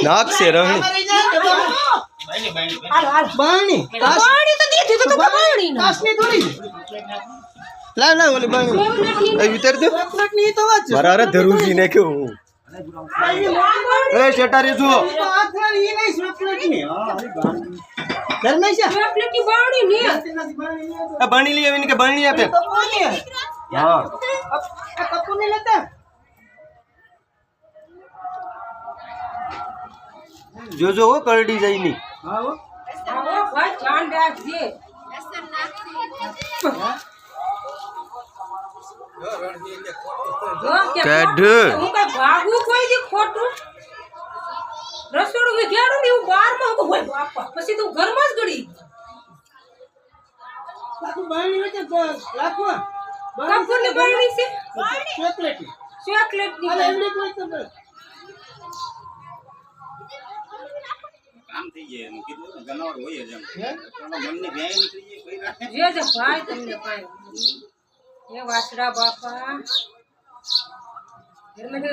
નાક છે રહણી બાણી તો દીધી તો બાણી કાસની થોડી લાવ ઓલી બાણી એ વિતર દે ચોકલેટની તો વાત છે મારા ધરુજી ને કેવું એ ચટારી જો આથરાની ઈ નહીં ચોકલેટની હા અરે બાણી ધર્મેશ ચોકલેટની બાણી ને આ બાણી લઈ આવીને કે બાણી આપે તો કોની હા આ કપૂને લેતા જો જો હો કરડી જાય ની હા હો ભાઈ જાન રાખજે કાઢ હું કઈ ભાગું કોઈ દી ખોટું રસોડું વિઘાડું ને હું બહારમાં હું હોય બાપા પછી તું ઘરમાં જ ગળી તારું બાણી વચ્ચે રાખવા કપૂરની બારણી છે ચોકલેટની ચોકલેટની અરે એમની કોઈ તો કામ થઈ જાય એનું કીધું જનાવર હોય જ એમ મનની ભેંય નીકળી જાય કોઈ જે ભાઈ તમને પાય એ વાસડા બાપા ઘરમાં